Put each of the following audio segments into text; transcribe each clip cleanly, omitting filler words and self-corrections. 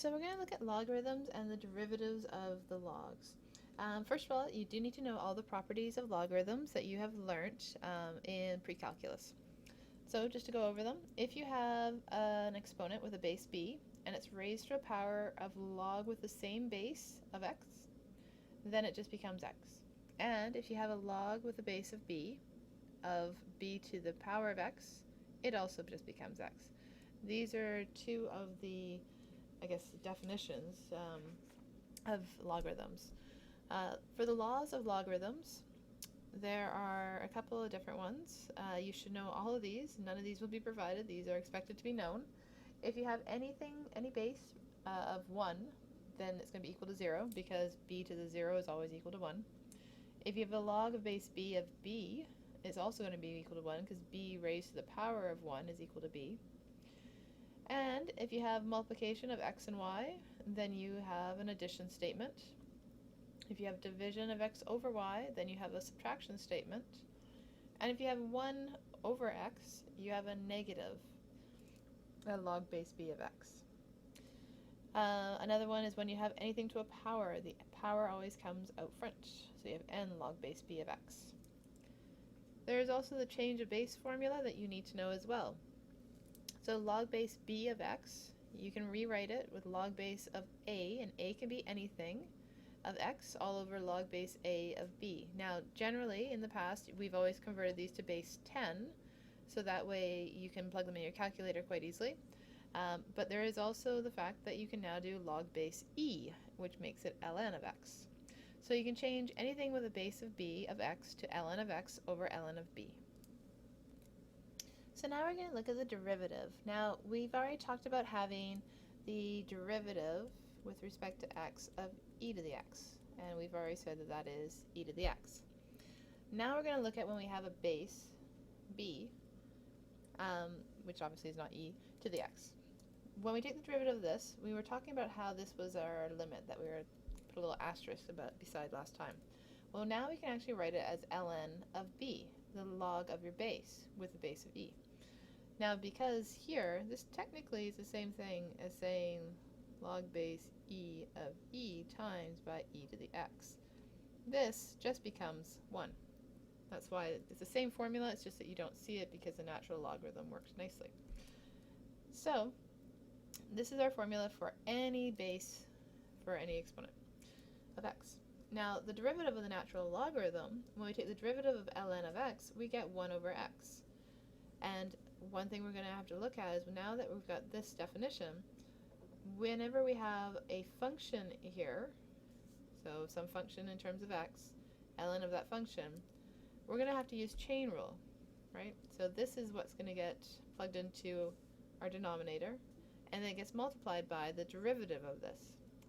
So we're going to look at logarithms and the derivatives of the logs. First of all, you do need to know all the properties of logarithms that you have learnt in pre-calculus. So just to go over them, if you have an exponent with a base b and it's raised to a power of log with the same base of x, then it just becomes x. And if you have a log with a base of b to the power of x, it also just becomes x. These are two of the, I guess, definitions of logarithms. For the laws of logarithms, there are a couple of different ones. You should know all of these. None of these will be provided. These are expected to be known. If you have any base of 1, then it's going to be equal to 0 because b to the 0 is always equal to 1. If you have a log of base b of b, it's also going to be equal to 1 because b raised to the power of 1 is equal to b. And if you have multiplication of x and y, then you have an addition statement. If you have division of x over y, then you have a subtraction statement. And if you have 1 over x, you have a negative, a log base b of x. Another one is when you have anything to a power, the power always comes out front. So you have n log base b of x. There is also the change of base formula that you need to know as well. So log base b of x, you can rewrite it with log base of a, and a can be anything, of x all over log base a of b. Now, generally, in the past, we've always converted these to base 10, so that way you can plug them in your calculator quite easily. But there is also the fact that you can now do log base e, which makes it ln of x. So you can change anything with a base of b of x to ln of x over ln of b. So now we're going to look at the derivative. Now, we've already talked about having the derivative with respect to x of e to the x, and we've already said that that is e to the x. Now we're going to look at when we have a base b, which obviously is not e, to the x. When we take the derivative of this, we were talking about how this was our limit that we were put a little asterisk about beside last time. Well, now we can actually write it as ln of b, the log of your base with the base of e. Now, because here, this technically is the same thing as saying log base e of e times by e to the x. This just becomes 1. That's why it's the same formula, it's just that you don't see it because the natural logarithm works nicely. So, this is our formula for any base for any exponent of x. Now, the derivative of the natural logarithm, when we take the derivative of ln of x, we get 1 over x. And one thing we're going to have to look at is now that we've got this definition, whenever we have a function here, so some function in terms of x, ln of that function, we're going to have to use chain rule, right? So this is what's going to get plugged into our denominator, and then it gets multiplied by the derivative of this.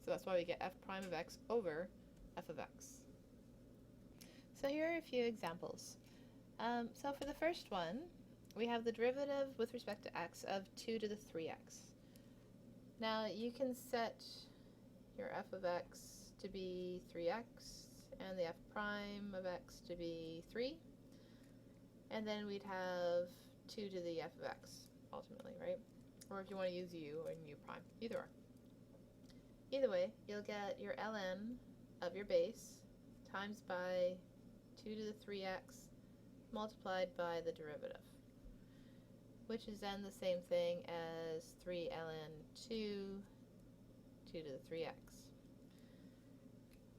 So that's why we get f prime of x over f of x. So here are a few examples. So for the first one, we have the derivative with respect to x of 2 to the 3x. Now you can set your f of x to be 3x and the f prime of x to be 3, and then we'd have 2 to the f of x ultimately, right? Or if you want to use u and u prime, either or. Either way, you'll get your ln of your base times by 2 to the 3x multiplied by the derivative, which is then the same thing as 3 ln 2 to the 3x,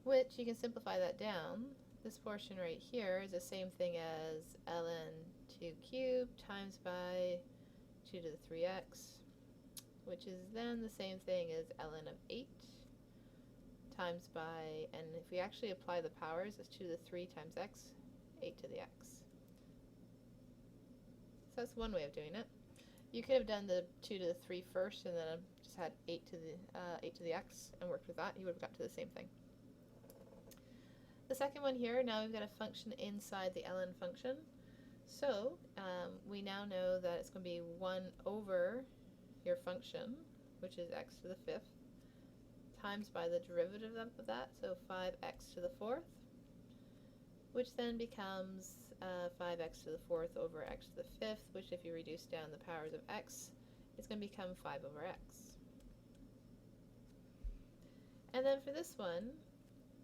which you can simplify that down. This portion right here is the same thing as ln 2 cubed times by 2 to the 3x, which is then the same thing as ln of 8 times by, and if we actually apply the powers, it's 2 to the 3 times x, 8 to the x. So that's one way of doing it. You could have done the 2 to the 3 first and then just had 8 to the x and worked with that. You would have got to the same thing. The second one here, now we've got a function inside the ln function. So we now know that it's going to be 1 over your function, which is x to the 5th, times by the derivative of that, so 5x to the 4th, which then becomes 5x to the 4th over x to the 5th, which if you reduce down the powers of x, it's going to become 5 over x. then for this one,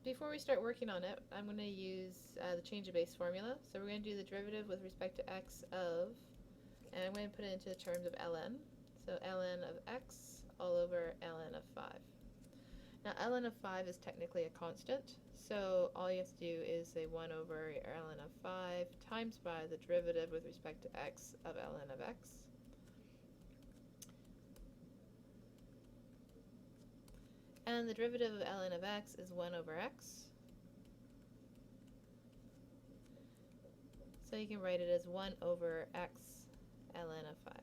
before we start working on it, I'm going to use the change of base formula. So we're going to do the derivative with respect to x of, and I'm going to put it into terms of ln. So ln of x all over ln of 5. Now ln of 5 is technically a constant, so all you have to do is say 1 over ln of 5 times by the derivative with respect to x of ln of x. And the derivative of ln of x is 1 over x. So you can write it as 1 over x ln of 5.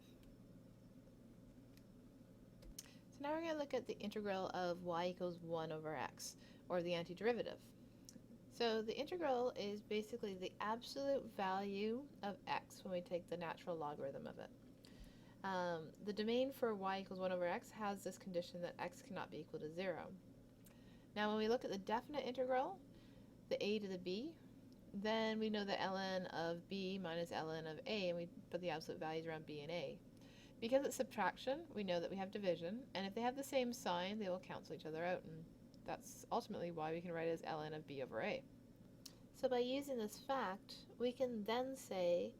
So now we're going to look at the integral of y equals 1 over x, or the antiderivative. So the integral is basically the absolute value of x when we take the natural logarithm of it. The domain for y equals 1 over x has this condition that x cannot be equal to 0. Now when we look at the definite integral, the a to the b, then we know that ln of b minus ln of a, and we put the absolute values around b and a. Because it's subtraction, we know that we have division, and if they have the same sign, they will cancel each other out, and that's ultimately why we can write it as ln of b over a. So by using this fact, we can then say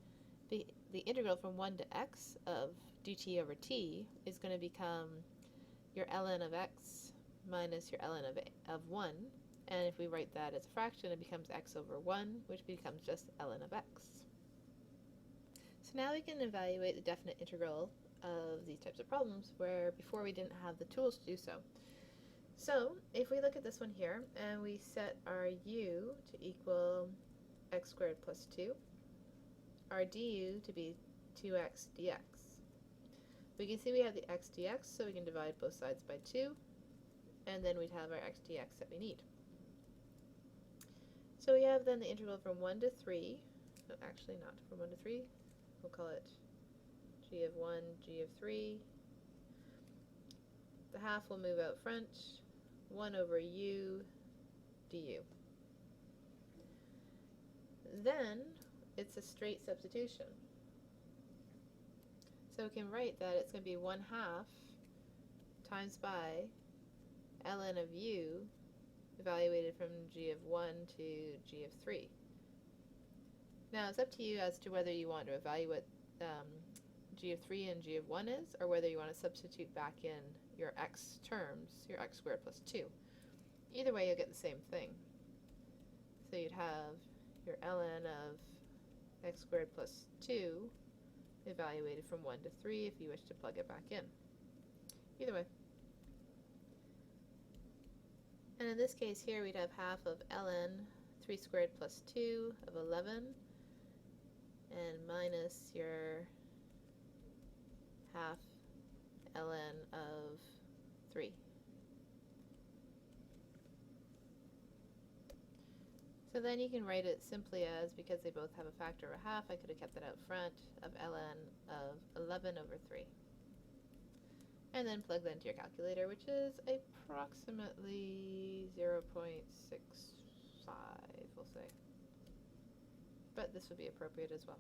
the integral from 1 to x of dt over t is going to become your ln of x minus your ln of 1, and if we write that as a fraction, it becomes x over 1, which becomes just ln of x. So now we can evaluate the definite integral of these types of problems, where before we didn't have the tools to do so. So if we look at this one here, and we set our u to equal x squared plus 2, our du to be 2x dx. We can see we have the x dx, so we can divide both sides by 2, and then we'd have our x dx that we need. So we have then the integral from 1 to 3, no, actually not from 1 to 3, we'll call it g of 1, g of 3. The half will move out front, 1 over u du. Then it's a straight substitution. So we can write that it's going to be 1/2 times by ln of u evaluated from g of 1 to g of 3. Now it's up to you as to whether you want to evaluate g of 3 and g of 1 is, or whether you want to substitute back in your x terms, your x squared plus 2. Either way, you'll get the same thing. So you'd have your ln of x squared plus 2 evaluated from 1 to 3 if you wish to plug it back in. Either way. And in this case here, we'd have half of ln 3 squared plus 2 of 11, and minus your half ln of 3. So then you can write it simply as, because they both have a factor of 1/2, I could have kept it out front, of ln of 11 over 3. And then plug that into your calculator, which is approximately 0.65, we'll say. But this would be appropriate as well.